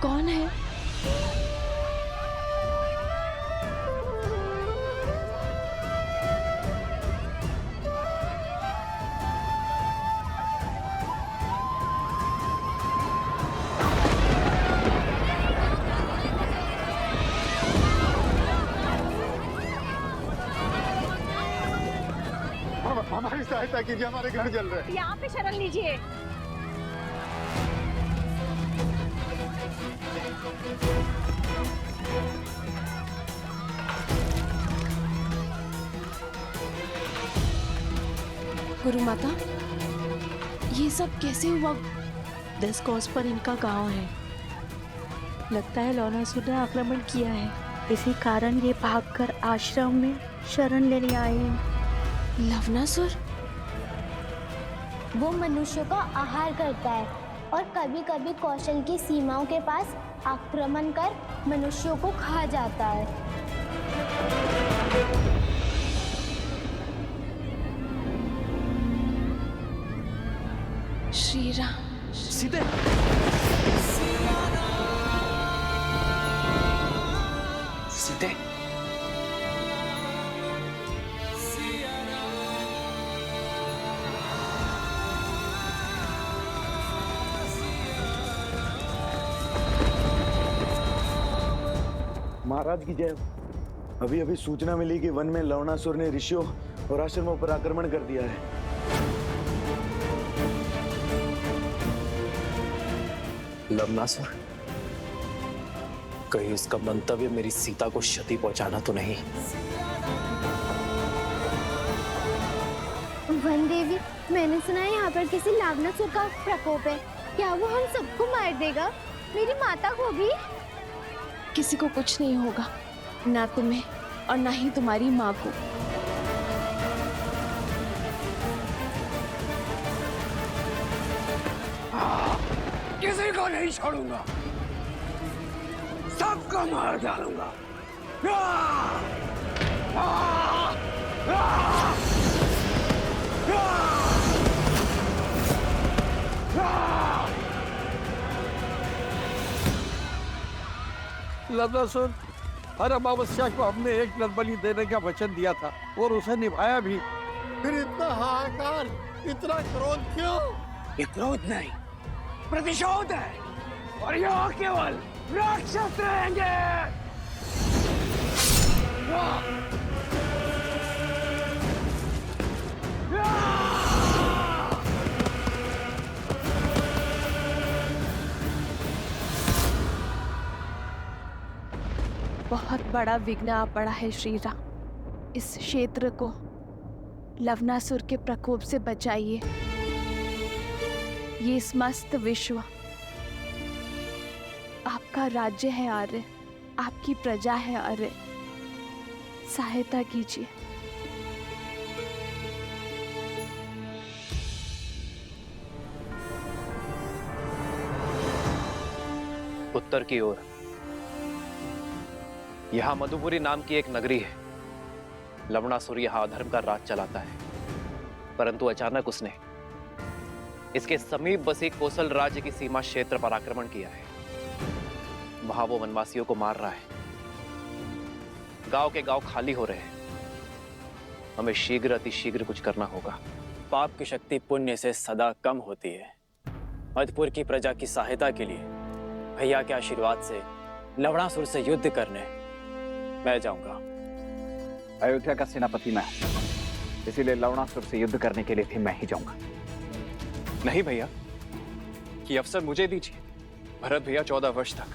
कौन है? हमारी सहायता कीजिए, हमारे घर जल रहे हैं। यहाँ पे शरण लीजिए। गुरु माता, ये सब कैसे हुआ? 10 कोस पर इनका गांव है। लगता है लवणासुर ने आक्रमण किया है। इसी कारण ये भागकर आश्रम में शरण लेने आए हैं। लवणासुर? वो मनुष्यों का आहार करता है और कभी कभी कौशल की सीमाओं के पास आक्रमण कर मनुष्यों को खा जाता है। श्री राम। सीते। सीते। महाराज की जय। अभी अभी सूचना मिली कि वन में लवणासुर ने ऋषियों और आश्रमों पर आक्रमण कर दिया है। लवणासुर, कहीं इसका मंतव्य मेरी सीता को क्षति पहुंचाना तो नहीं? वन देवी, मैंने सुना है यहाँ पर किसी लवणासुर का प्रकोप है। क्या वो हम सबको मार देगा? मेरी माता को भी? किसी को कुछ नहीं होगा, ना तुम्हें और ना ही तुम्हारी माँ को। किसी को नहीं छोड़ूंगा, सबको मार डालूंगा। लवणासुर, हर अमावस्या को हमने एक नरबलि देने का वचन दिया था और उसे निभाया भी। फिर इतना हाहाकार, इतना क्रोध क्यों? ये क्रोध नहीं, प्रतिशोध है, और यहाँ केवल राक्षस रहेंगे। बहुत बड़ा विघ्न आ पड़ा है श्री राम। इस क्षेत्र को लवणासुर के प्रकोप से बचाइए। ये समस्त विश्व आपका राज्य है आर्य, आपकी प्रजा है आर्य। सहायता कीजिए। उत्तर की ओर यहां मधुपुरी नाम की एक नगरी है। लवणासुर यहां अधर्म का राज चलाता है, परंतु अचानक उसने इसके समीप बसे कोसल राज्य की सीमा क्षेत्र पर आक्रमण किया है। वहां वो वनवासियों को मार रहा है। गांव के गांव खाली हो रहे हैं। हमें शीघ्र अतिशीघ्र कुछ करना होगा। पाप की शक्ति पुण्य से सदा कम होती है। मधुपुर की प्रजा की सहायता के लिए भैया के आशीर्वाद से लवणासुर से युद्ध करने मैं जाऊंगा। अयोध्या का सेनापति मैं, इसीलिए लवणासुर से युद्ध करने के लिए भी मैं ही जाऊंगा। नहीं भैया, ये अवसर मुझे दीजिए। भरत भैया 14 वर्ष तक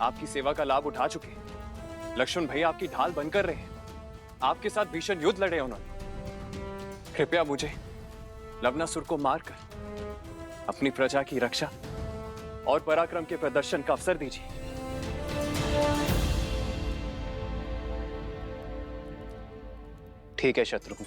आपकी सेवा का लाभ उठा चुके हैं। लक्ष्मण भैया आपकी ढाल बनकर रहे हैं। आपके साथ भीषण युद्ध लड़े उन्होंने। कृपया मुझे लवणासुर को मारकर अपनी प्रजा की रक्षा और पराक्रम के प्रदर्शन का अवसर दीजिए। ठीक है शत्रुघ्न।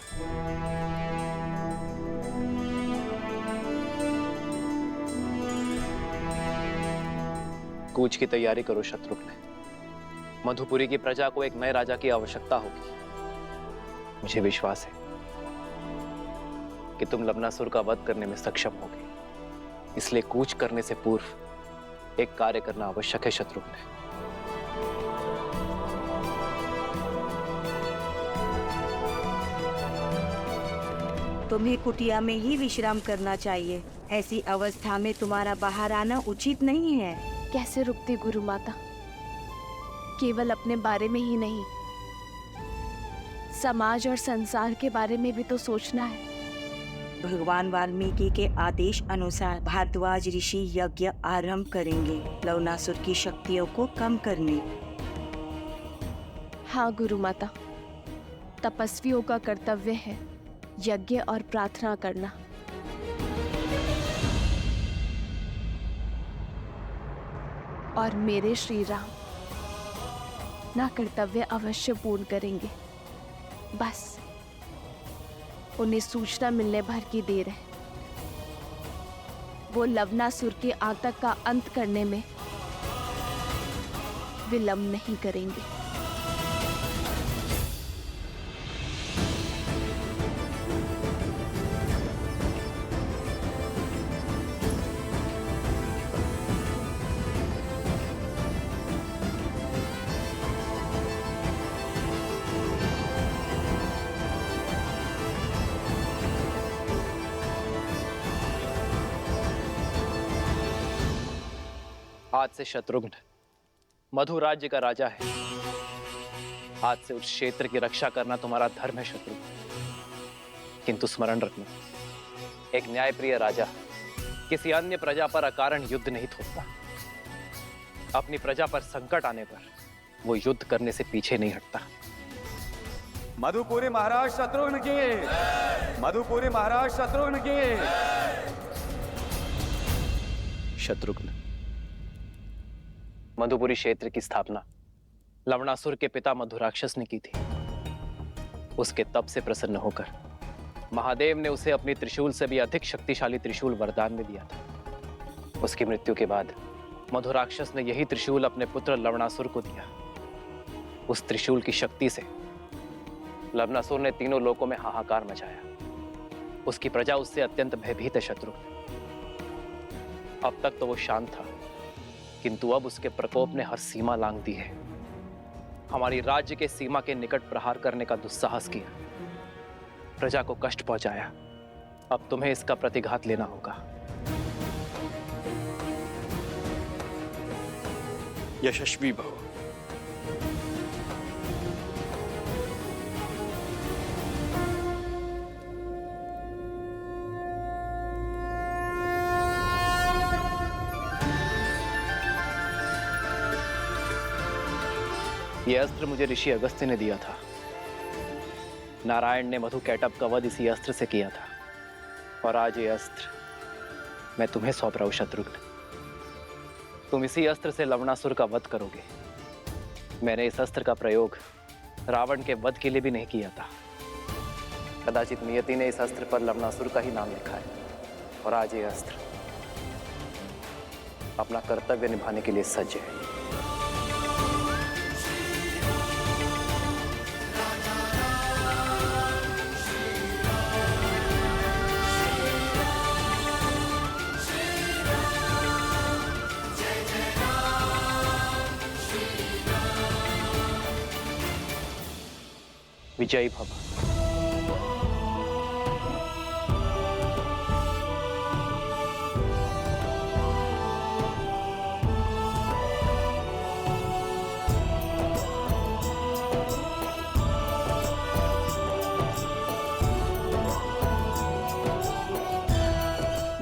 कूच की तैयारी करो शत्रुघ्न। मधुपुरी की प्रजा को एक नए राजा की आवश्यकता होगी। मुझे विश्वास है कि तुम लवणासुर का वध करने में सक्षम होगे। इसलिए कूच करने से पूर्व एक कार्य करना आवश्यक है शत्रुघ्न। तुम्हें कुटिया में ही विश्राम करना चाहिए। ऐसी अवस्था में तुम्हारा बाहर आना उचित नहीं है। कैसे रुकती गुरु माता? केवल अपने बारे में ही नहीं, समाज और संसार के बारे में भी तो सोचना है। भगवान वाल्मीकि के आदेश अनुसार भारद्वाज ऋषि यज्ञ आरंभ करेंगे, लवणासुर की शक्तियों को कम करने। हाँ गुरु माता, तपस्वियों का कर्तव्य है यज्ञ और प्रार्थना करना। और मेरे श्री राम ना कर्तव्य अवश्य पूर्ण करेंगे। बस उन्हें सूचना मिलने भर की देर है। वो लवणासुर के आतंक का अंत करने में विलंब नहीं करेंगे। आज से शत्रुघ्न मधु राज्य का राजा है। आज से उस क्षेत्र की रक्षा करना तुम्हारा धर्म है शत्रुघ्न। किंतु स्मरण रखना, एक न्यायप्रिय राजा किसी अन्य प्रजा पर अकारण युद्ध नहीं थोपता। अपनी प्रजा पर संकट आने पर वो युद्ध करने से पीछे नहीं हटता। मधुपुरी महाराज शत्रुघ्न की, मधुपुरी महाराज शत्रुघ्न की। शत्रुघ्न, मधुपुरी क्षेत्र की स्थापना लवणासुर के पिता मधुराक्षस ने की थी। उसके तप से प्रसन्न होकर महादेव ने उसे अपनी त्रिशूल से भी अधिक शक्तिशाली त्रिशूल वरदान में दिया था। उसकी मृत्यु के बाद मधुराक्षस ने यही त्रिशूल अपने पुत्र लवणासुर को दिया। उस त्रिशूल की शक्ति से लवणासुर ने तीनों लोकों में हाहाकार मचाया। उसकी प्रजा उससे अत्यंत भयभीत है शत्रुघ्न। अब तक तो वो शांत था, किंतु अब उसके प्रकोप ने हर सीमा लांघ दी है। हमारी राज्य के सीमा के निकट प्रहार करने का दुस्साहस किया, प्रजा को कष्ट पहुंचाया। अब तुम्हें इसका प्रतिघात लेना होगा। यशस्वी भव। यह अस्त्र मुझे ऋषि अगस्त्य ने दिया था। नारायण ने मधु कैटभ का वध इसी अस्त्र से किया था, और आज ये अस्त्र मैं तुम्हें सौंप रहा हूं शत्रुघ्न। तुम इसी अस्त्र से लवणासुर का वध करोगे। मैंने इस अस्त्र का प्रयोग रावण के वध के लिए भी नहीं किया था। कदाचित नियति ने इस अस्त्र पर लवणासुर का ही नाम लिखा है, और आज ये अस्त्र अपना कर्तव्य निभाने के लिए सज्ज है। विजयी भव।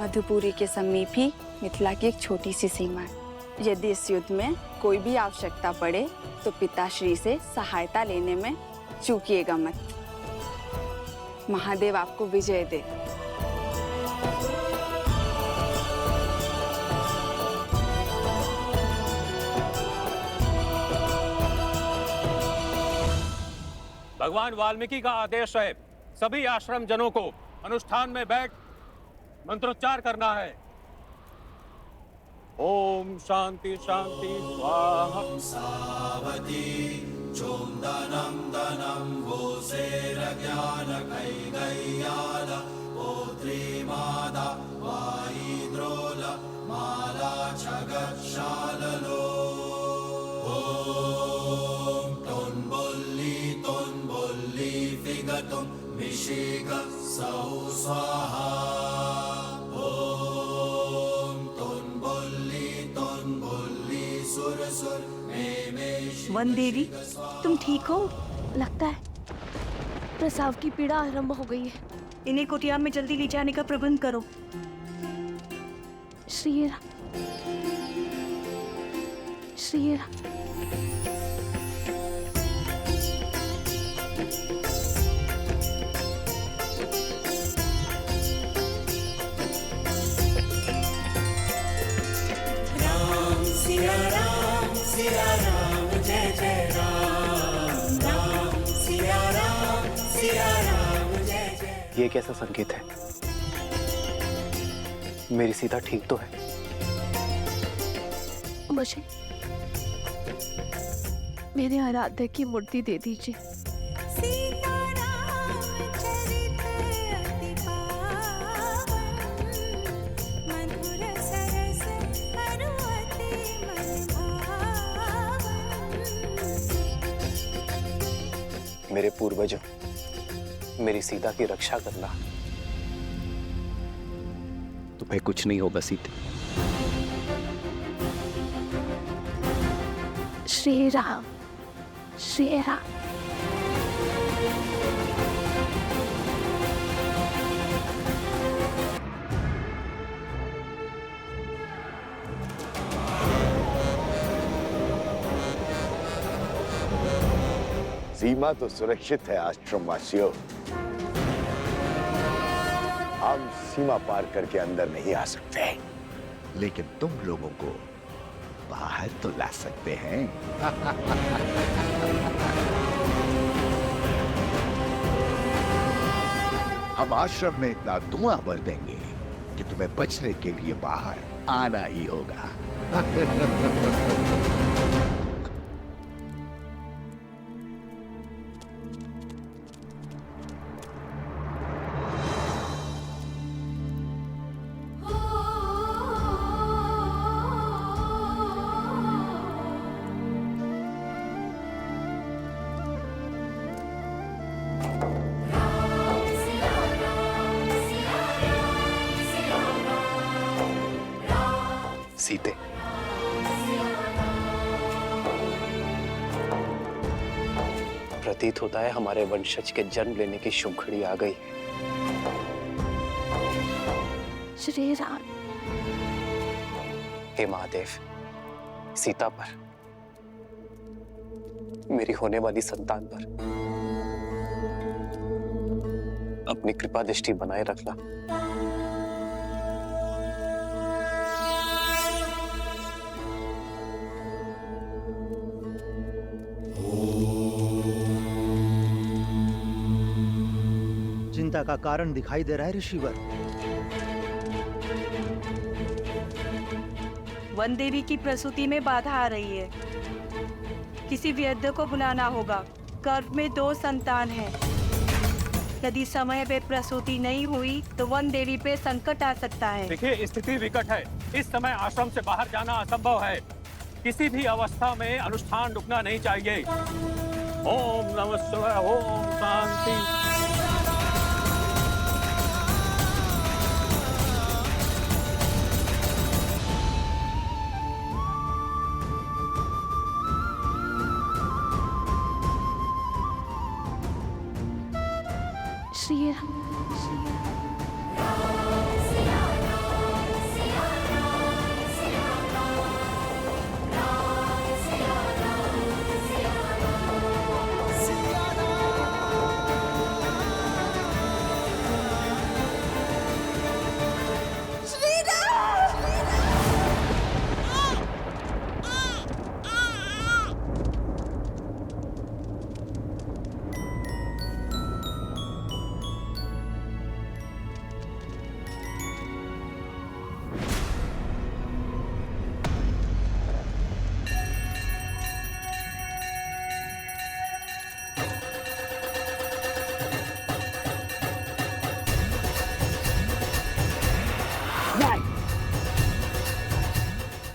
मधुपुरी के समीप ही मिथिला की एक छोटी सी सीमा है। यदि इस युद्ध में कोई भी आवश्यकता पड़े तो पिताश्री से सहायता लेने में चूकिएगा मत। महादेव आपको विजय दे। भगवान वाल्मीकि का आदेश है, सभी आश्रम जनों को अनुष्ठान में बैठ मंत्रोच्चार करना है। ओम शांति शांति स्वाहा। सावती चोंदनम दनम वोसेरज्ञान कैगय्याल पोत्री मादा वाईद्रोल माला छगच्छा वन देवी, तुम ठीक हो? लगता है प्रसव की पीड़ा आरंभ हो गई है। इन्हें कुटिया में जल्दी ले जाने का प्रबंध करो। श्री ये कैसा संकेत है? मेरी सीता ठीक तो है? मुझे मेरे आराध्य की मूर्ति दे दीजिए। मेरे पूर्वजों, मेरी सीता की रक्षा करना। तुम्हें कुछ नहीं होगा सीते। श्री राम, श्री राम। सीमा तो सुरक्षित है आश्रम वासियों। हम सीमा पार करके अंदर नहीं आ सकते, लेकिन तुम लोगों को बाहर तो ला सकते हैं। हम आश्रम में इतना धुआं भर देंगे कि तुम्हें बचने के लिए बाहर आना ही होगा। सीते, प्रतीत होता है हमारे वंशज के जन्म लेने की शुभ घड़ी आ गई। श्री राम। हे महादेव, सीता पर, मेरी होने वाली संतान पर अपनी कृपा दृष्टि बनाए रखना। चिंता का कारण दिखाई दे रहा है ऋषिवर। वन देवी की प्रसूति में बाधा आ रही है। किसी वैद्य को बुलाना होगा। गर्भ में 2 संतान हैं। यदि समय पे प्रसूति नहीं हुई तो वन देवी पे संकट आ सकता है। देखिए, स्थिति विकट है। इस समय आश्रम से बाहर जाना असंभव है। किसी भी अवस्था में अनुष्ठान रुकना नहीं चाहिए। ओम नमः शिवाय, ओम शांति। श्री राम।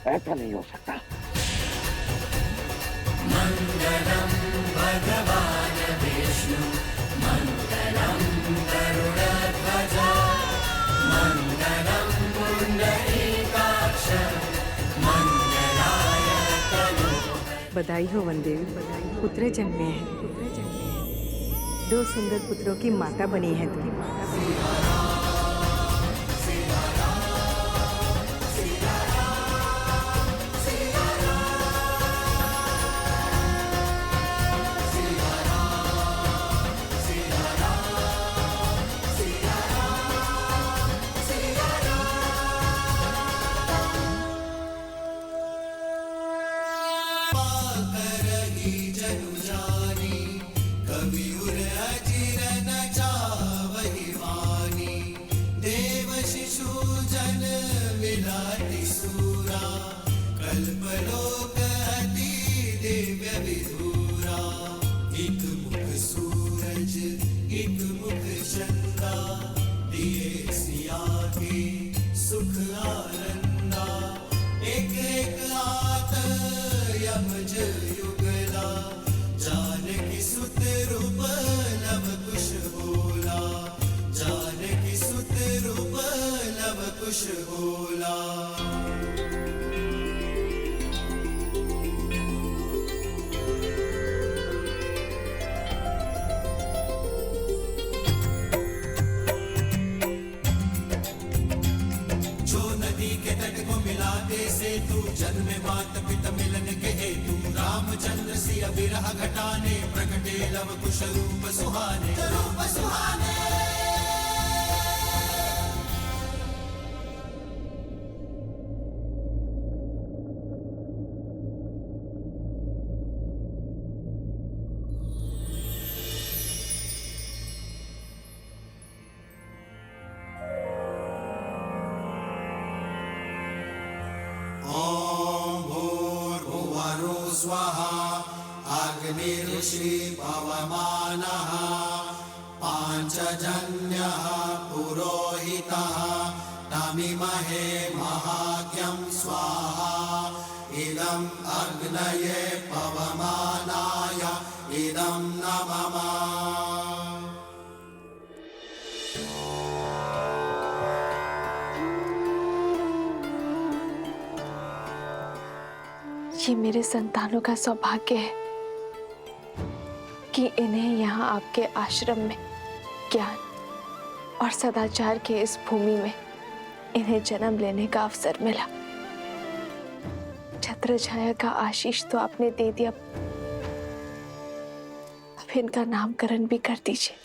ऐसा नहीं हो सकता। मंगलम भगवान विष्णु मंगलम बधाई हो वनदेवी, पुत्र जन्मे हैं। 2 सुंदर पुत्रों की माता बनी है तुम। स्वाहा अग्निर्षि पवमानः पाञ्चजन्यः पुरोहितः तमिमहे महाज्ञं स्वाहा इदम् अग्नये पवमानाय इदं नमः। ये मेरे संतानों का सौभाग्य है कि इन्हें यहाँ आपके आश्रम में ज्ञान और सदाचार के इस भूमि में इन्हें जन्म लेने का अवसर मिला। छत्र छाया का आशीष तो आपने दे दिया, अब इनका नामकरण भी कर दीजिए।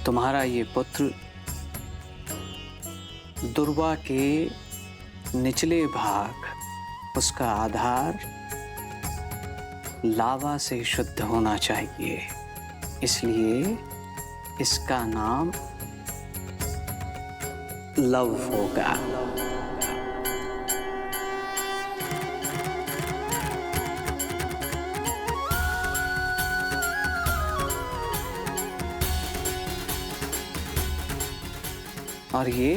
तुम्हारा ये पुत्र दुर्वा के निचले भाग, उसका आधार लावा से शुद्ध होना चाहिए, इसलिए इसका नाम लव होगा। और ये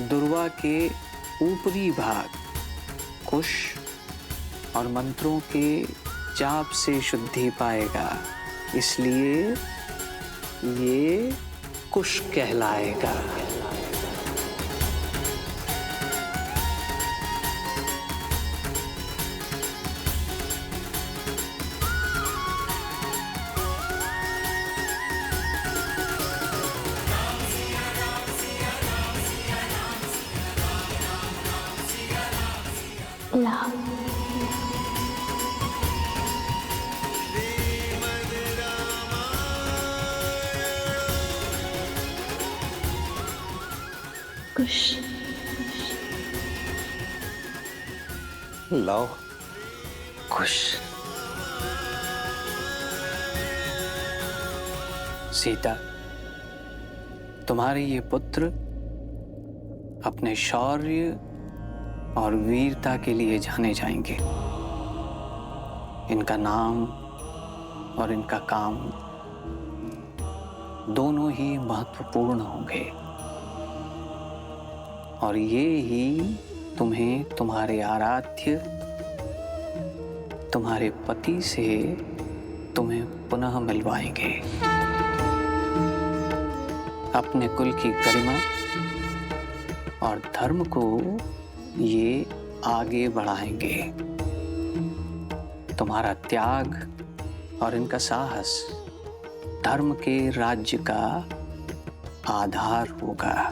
दुर्वा के ऊपरी भाग कुश और मंत्रों के जाप से शुद्धि पाएगा, इसलिए ये कुश कहलाएगा। लाओ खुश। सीता, तुम्हारे ये पुत्र अपने शौर्य और वीरता के लिए जाने जाएंगे। इनका नाम और इनका काम दोनों ही महत्वपूर्ण होंगे, और ये ही तुम्हें तुम्हारे आराध्य, तुम्हारे पति से तुम्हें पुनः मिलवाएंगे। अपने कुल की गरिमा और धर्म को ये आगे बढ़ाएंगे। तुम्हारा त्याग और इनका साहस धर्म के राज्य का आधार होगा।